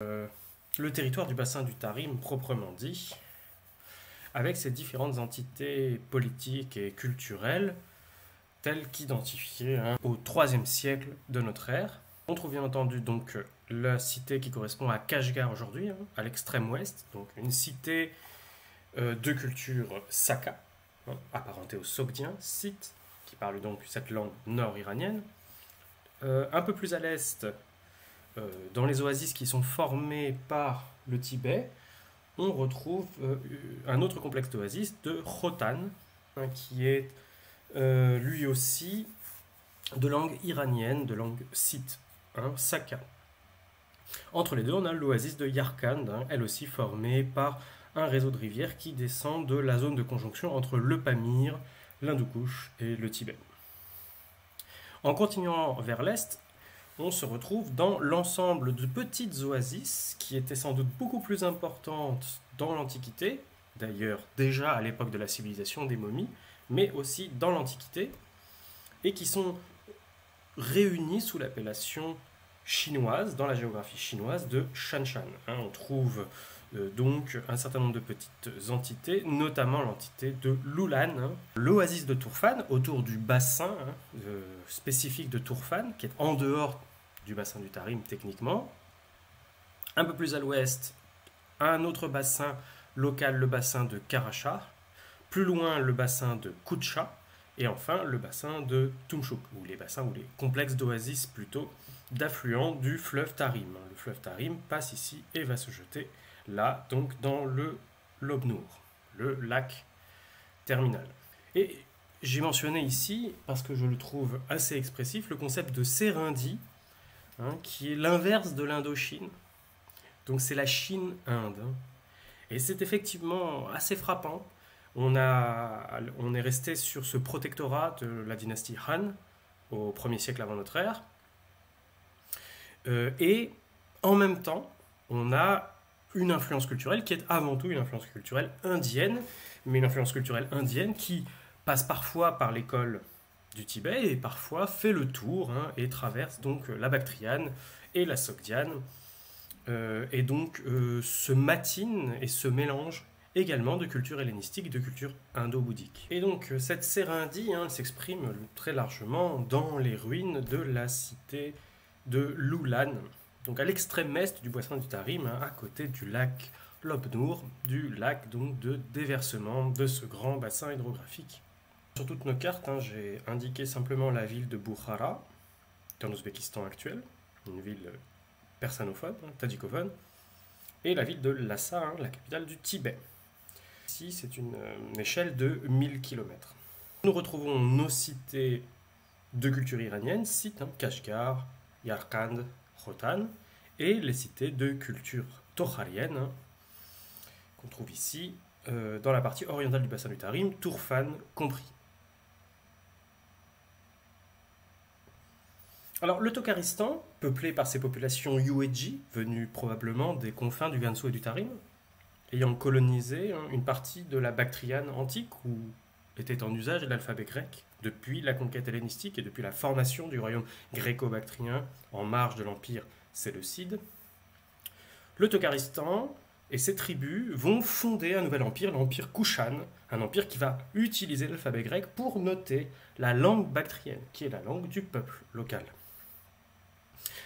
Le territoire du bassin du Tarim proprement dit, avec ses différentes entités politiques et culturelles, telles qu'identifiées au IIIe siècle de notre ère. On trouve bien entendu donc la cité qui correspond à Kashgar aujourd'hui, à l'extrême ouest, donc une cité de culture Saka, apparentée aux Sogdiens, scythes, qui parlent donc cette langue nord-iranienne. Un peu plus à l'est, dans les oasis qui sont formées par le Tibet, on retrouve un autre complexe d'oasis de Khotan, qui est lui aussi de langue iranienne, de langue scythe, Saka. Entre les deux, on a l'oasis de Yarkand, elle aussi formée par un réseau de rivières qui descend de la zone de conjonction entre le Pamir, l'Hindoukouche et le Tibet. En continuant vers l'est, on se retrouve dans l'ensemble de petites oasis qui étaient sans doute beaucoup plus importantes dans l'Antiquité, d'ailleurs déjà à l'époque de la civilisation des momies, mais aussi dans l'Antiquité, et qui sont réunies sous l'appellation chinoise, dans la géographie chinoise, de Shanshan. On trouve donc un certain nombre de petites entités, notamment l'entité de Lulan, l'oasis de Turfan, autour du bassin spécifique de Turfan, qui est en dehors du bassin du Tarim techniquement. Un peu plus à l'ouest, un autre bassin local, le bassin de Karachar. Plus loin, le bassin de Kutcha. Et enfin, le bassin de Tumshuk, ou les bassins ou les complexes d'oasis plutôt d'affluents du fleuve Tarim. Le fleuve Tarim passe ici et va se jeter là, donc dans le Lobnour, le lac terminal. Et j'ai mentionné ici, parce que je le trouve assez expressif, le concept de Sérindie, qui est l'inverse de l'Indochine. Donc c'est la Chine-Inde. Et c'est effectivement assez frappant. On est resté sur ce protectorat de la dynastie Han au 1er siècle avant notre ère. Et en même temps, on a une influence culturelle qui est avant tout une influence culturelle indienne, mais une influence culturelle indienne qui passe parfois par l'école du Tibet et parfois fait le tour et traverse donc la Bactriane et la Sogdiane et donc se matine et se mélange également de culture hellénistique, de culture indo-bouddhique. Et donc cette Sérindie s'exprime très largement dans les ruines de la cité de Lulan, donc à l'extrême est du bassin du Tarim, à côté du lac Lobnour, du lac donc de déversement de ce grand bassin hydrographique. Sur toutes nos cartes, j'ai indiqué simplement la ville de Bukhara, dans l'Ouzbékistan actuel, une ville persanophone, tadjikophone, et la ville de Lhasa, la capitale du Tibet. Ici, c'est une échelle de 1000 km. Nous retrouvons nos cités de culture iranienne, sites Kashgar, Yarkand, Khotan, et les cités de culture tokharienne, qu'on trouve ici, dans la partie orientale du bassin du Tarim, Turfan compris. Alors, le Tokharistan, peuplé par ces populations Yuezhi, venues probablement des confins du Gansu et du Tarim, ayant colonisé une partie de la Bactriane antique où était en usage l'alphabet grec depuis la conquête hellénistique et depuis la formation du royaume gréco-bactrien en marge de l'empire séleucide. Le Tokharistan et ses tribus vont fonder un nouvel empire, l'empire Kushan, un empire qui va utiliser l'alphabet grec pour noter la langue bactrienne, qui est la langue du peuple local.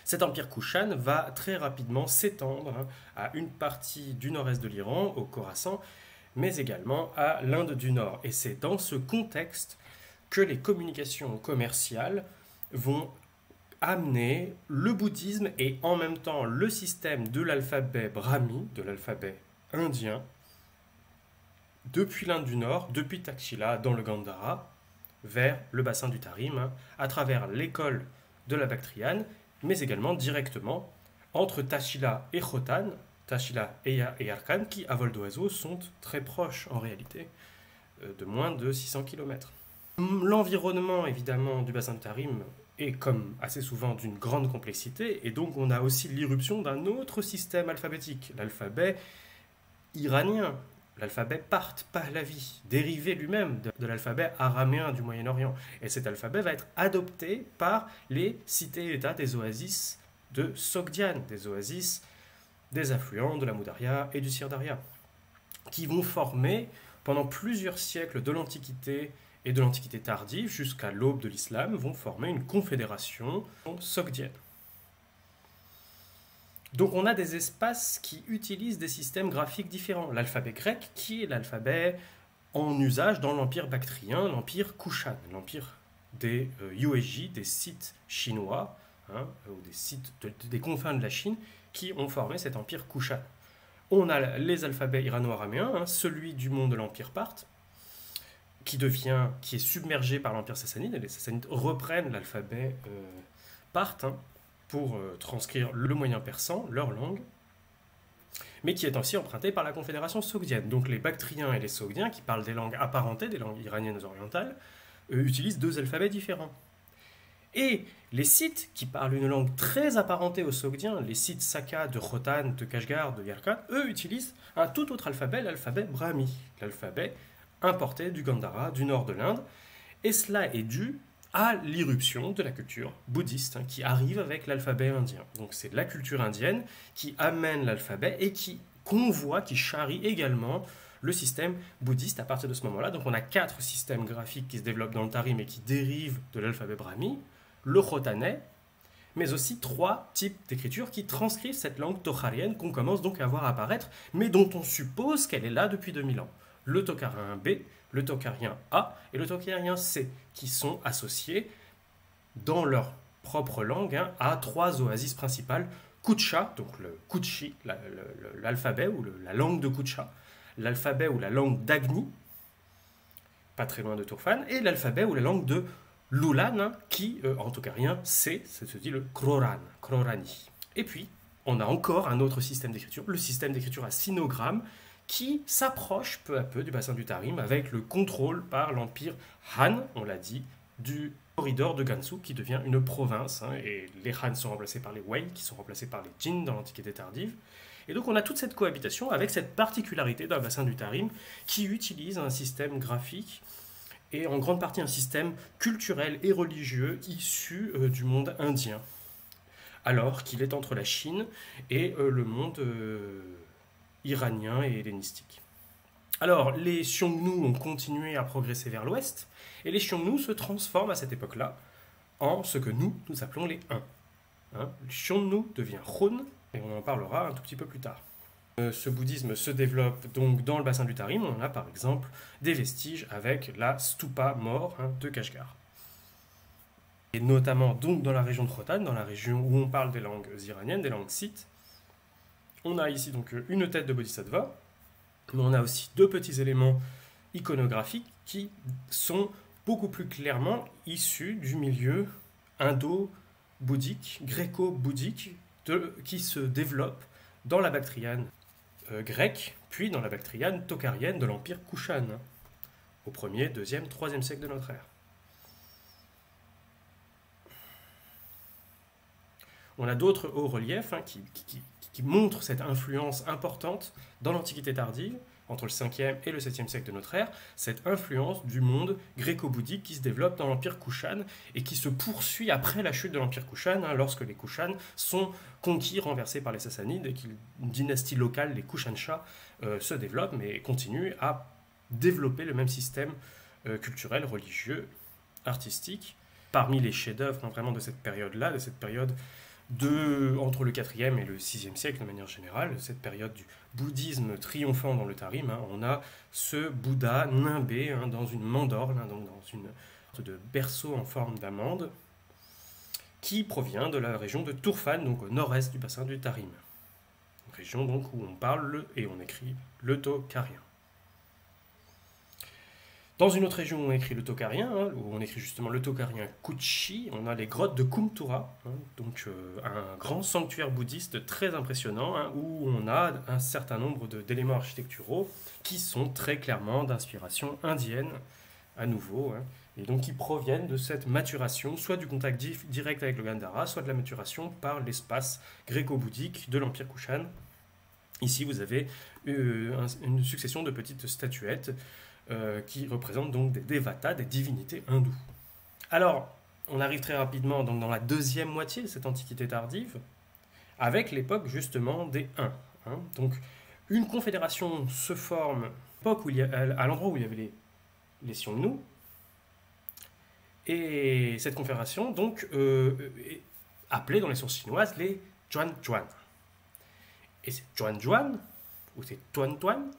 Cet empire Kushan va très rapidement s'étendre à une partie du nord-est de l'Iran, au Khorasan, mais également à l'Inde du Nord. Et c'est dans ce contexte que les communications commerciales vont amener le bouddhisme et en même temps le système de l'alphabet brahmi, de l'alphabet indien, depuis l'Inde du Nord, depuis Takshila, dans le Gandhara, vers le bassin du Tarim, à travers l'école de la Bactriane, mais également directement entre Tashila et Khotan, Tashila et Yarkand, qui, à vol d'oiseau, sont très proches en réalité, de moins de 600 km. L'environnement, évidemment, du bassin de Tarim est, comme assez souvent, d'une grande complexité, et donc on a aussi l'irruption d'un autre système alphabétique, l'alphabet iranien, l'alphabet Parthe, Pahlavi, dérivé lui-même de l'alphabet araméen du Moyen-Orient. Et cet alphabet va être adopté par les cités-États des oasis de Sogdiane, des oasis des affluents de la Moudaria et du Sirdaria, qui vont former, pendant plusieurs siècles de l'Antiquité et de l'Antiquité tardive, jusqu'à l'aube de l'islam, vont former une confédération sogdienne. Donc on a des espaces qui utilisent des systèmes graphiques différents. L'alphabet grec, qui est l'alphabet en usage dans l'empire bactrien, l'empire Kushan, l'empire des Yuezhi, des Scythes chinois, hein, ou des Scythes des confins de la Chine, qui ont formé cet empire Kushan. On a les alphabets irano-araméens, hein, celui du monde de l'empire parthe, qui est submergé par l'empire sassanide, et les sassanides reprennent l'alphabet parthe, hein, pour transcrire le moyen persan, leur langue, mais qui est aussi emprunté par la confédération sogdienne. Donc les Bactriens et les Sogdiens, qui parlent des langues apparentées, des langues iraniennes orientales, utilisent deux alphabets différents. Et les Scythes, qui parlent une langue très apparentée aux Sogdiens, les Scythes Saka de Khotan, de Kashgar, de Yarkand, eux utilisent un tout autre alphabet, l'alphabet Brahmi, l'alphabet importé du Gandhara, du nord de l'Inde, et cela est dû à l'irruption de la culture bouddhiste, hein, qui arrive avec l'alphabet indien. Donc c'est la culture indienne qui amène l'alphabet et qui convoie, qui charrie également le système bouddhiste à partir de ce moment-là. Donc on a 4 systèmes graphiques qui se développent dans le Tarim et qui dérivent de l'alphabet brahmi, le khotanais, mais aussi 3 types d'écriture qui transcrivent cette langue tokharienne qu'on commence donc à voir apparaître, mais dont on suppose qu'elle est là depuis 2000 ans. Le tokharien B, le tokharien A et le tokharien C, qui sont associés dans leur propre langue, hein, à 3 oasis principales, Kutcha, donc le Kutchi, l'alphabet ou la langue de Kutcha, l'alphabet ou la langue d'Agni, pas très loin de Turfan, et l'alphabet ou la langue de Lulan, hein, qui en tokharien C, ça se dit le Kroran, Krorani. Et puis, on a encore un autre système d'écriture, le système d'écriture à sinogramme, qui s'approche peu à peu du bassin du Tarim avec le contrôle par l'empire Han, on l'a dit, du corridor de Gansu qui devient une province, hein, et les Han sont remplacés par les Wei qui sont remplacés par les Jin dans l'Antiquité tardive. Et donc on a toute cette cohabitation avec cette particularité d'un bassin du Tarim qui utilise un système graphique et en grande partie un système culturel et religieux issu du monde indien, alors qu'il est entre la Chine et le monde iranien et hellénistique. Alors, les Xiongnu ont continué à progresser vers l'ouest, et les Xiongnu se transforment à cette époque-là en ce que nous appelons les Huns. Hein, le Xiongnu devient Hun, et on en parlera un tout petit peu plus tard. Ce bouddhisme se développe donc dans le bassin du Tarim. On a par exemple des vestiges avec la stupa mort, hein, de Kashgar. Et notamment donc dans la région de Khotan, dans la région où on parle des langues iraniennes, des langues scythes. On a ici donc une tête de bodhisattva, mais on a aussi 2 petits éléments iconographiques qui sont beaucoup plus clairement issus du milieu indo-bouddhique, gréco-bouddhique, qui se développe dans la Bactriane grecque, puis dans la Bactriane tokharienne de l'empire Kushan, au 1er, 2e, 3e siècle de notre ère. On a d'autres hauts reliefs, hein, qui montrent cette influence importante dans l'Antiquité tardive, entre le 5e et le 7e siècle de notre ère, cette influence du monde gréco-bouddhique qui se développe dans l'Empire Kushan et qui se poursuit après la chute de l'Empire Kushan, hein, lorsque les Kushan sont conquis, renversés par les Sassanides, et qu'une dynastie locale, les Kushansha, se développe, mais continue à développer le même système culturel, religieux, artistique. Parmi les chefs-d'œuvre, hein, vraiment de cette période-là, de cette période entre le 4e et le 6e siècle de manière générale, cette période du bouddhisme triomphant dans le Tarim, hein, on a ce Bouddha nimbé, hein, dans une mandorle, hein, donc dans une sorte de berceau en forme d'amande, qui provient de la région de Turfan, donc au nord-est du bassin du Tarim. Une région donc où on parle et on écrit le tokharien. Dans une autre région où on écrit le tokharien, hein, où on écrit justement le tokharien Kutchi, on a les grottes de Kumtura, hein, donc un grand sanctuaire bouddhiste très impressionnant, hein, où on a un certain nombre d'éléments architecturaux qui sont très clairement d'inspiration indienne, à nouveau, hein, et donc qui proviennent de cette maturation, soit du contact direct avec le Gandhara, soit de la maturation par l'espace gréco-bouddhique de l'Empire Kushan. Ici, vous avez une succession de petites statuettes qui représentent donc des dévatas, des divinités hindoues. Alors, on arrive très rapidement donc, dans la deuxième moitié de cette antiquité tardive, avec l'époque justement des Huns. Hein. Donc une confédération se forme à l'endroit où il y avait les Xiongnu, et cette confédération donc est appelée dans les sources chinoises les Zhuan. Et ces Zhuan, ou ces Tuan,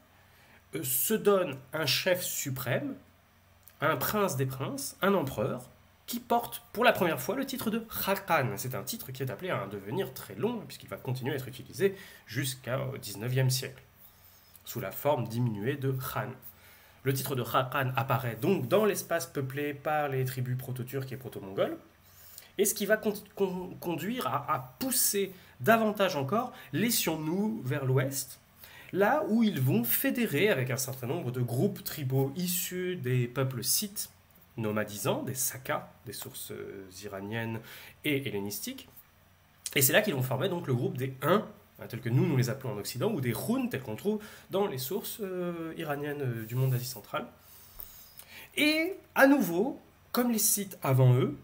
se donnent un chef suprême, un prince des princes, un empereur, qui porte pour la première fois le titre de Khakan. C'est un titre qui est appelé à un devenir très long, puisqu'il va continuer à être utilisé jusqu'au XIXe siècle, sous la forme diminuée de Khan. Le titre de Khakan apparaît donc dans l'espace peuplé par les tribus proto-turques et proto-mongoles, et ce qui va conduire à pousser davantage encore les Xiongnu vers l'ouest, là où ils vont fédérer avec un certain nombre de groupes tribaux issus des peuples scythes nomadisants, des Sakas, des sources iraniennes et hellénistiques. Et c'est là qu'ils vont former donc le groupe des Huns, tels que nous les appelons en Occident, ou des Huns, tels qu'on trouve dans les sources iraniennes du monde d'Asie centrale. Et à nouveau, comme les Scythes avant eux,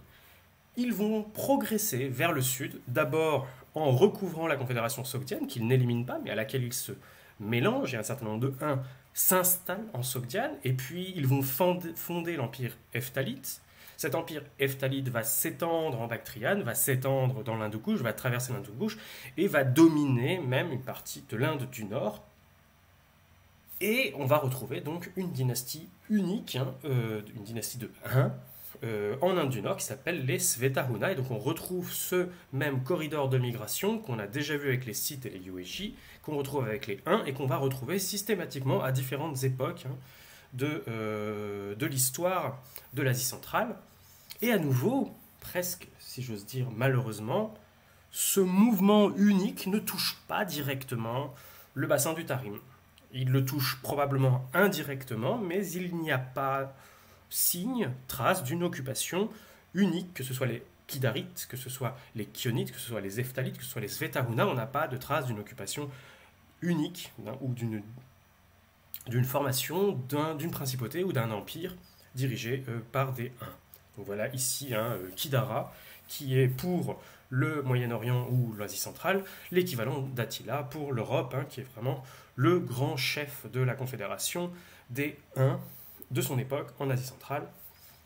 ils vont progresser vers le sud, d'abord en recouvrant la confédération sogdiane, qu'ils n'éliminent pas, mais à laquelle ils se mélangent, et un certain nombre de Huns s'installent en Sogdiane, et puis ils vont fonder l'empire Heptalite. Cet empire Heptalite va s'étendre en Bactriane, va s'étendre dans l'Hindu-Kush, va traverser l'Hindu-Kush, et va dominer même une partie de l'Inde du Nord. Et on va retrouver donc une dynastie unique, une dynastie de Huns, en Inde du Nord qui s'appelle les Svetahuna. Et donc on retrouve ce même corridor de migration qu'on a déjà vu avec les Scythes et les Yuezhi, qu'on retrouve avec les Huns et qu'on va retrouver systématiquement à différentes époques de l'histoire de l'Asie centrale. Et à nouveau, presque, si j'ose dire malheureusement, ce mouvement unique ne touche pas directement le bassin du Tarim. Il le touche probablement indirectement, mais il n'y a pas signe, trace d'une occupation unique, que ce soit les Kidarites, que ce soit les Kionites, que ce soit les Heftalites, que ce soit les Svetahuna. On n'a pas de trace d'une occupation unique ou d'une formation d'une principauté ou d'un empire dirigé par des Huns. Donc voilà ici Kidara, qui est pour le Moyen-Orient ou l'Asie centrale l'équivalent d'Attila pour l'Europe, qui est vraiment le grand chef de la confédération des Huns de son époque en Asie centrale,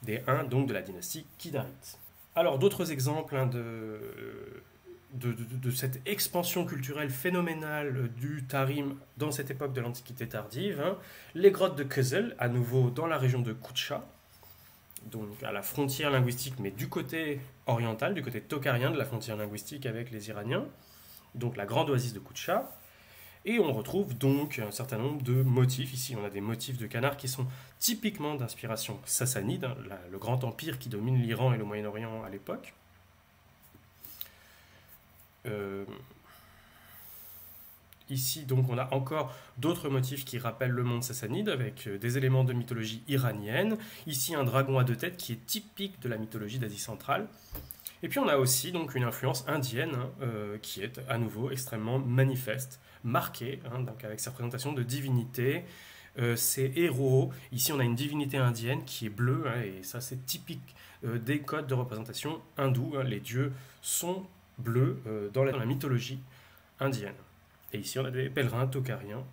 des Huns donc de la dynastie Kidarite. Alors d'autres exemples de cette expansion culturelle phénoménale du Tarim dans cette époque de l'Antiquité tardive, les grottes de Kızıl, à nouveau dans la région de Kutcha, donc à la frontière linguistique, mais du côté oriental, du côté tokarien de la frontière linguistique avec les Iraniens, donc la grande oasis de Kutcha. Et on retrouve donc un certain nombre de motifs. Ici, on a des motifs de canard qui sont typiquement d'inspiration sassanide, le grand empire qui domine l'Iran et le Moyen-Orient à l'époque. Ici, donc, on a encore d'autres motifs qui rappellent le monde sassanide avec des éléments de mythologie iranienne. Ici, un dragon à deux têtes qui est typique de la mythologie d'Asie centrale. Et puis, on a aussi donc une influence indienne qui est à nouveau extrêmement manifeste, marquée, donc avec sa représentation de divinité, ses héros. Ici, on a une divinité indienne qui est bleue, et ça, c'est typique des codes de représentation hindous. Les dieux sont bleus dans la mythologie indienne. Et ici, on a des pèlerins tokariens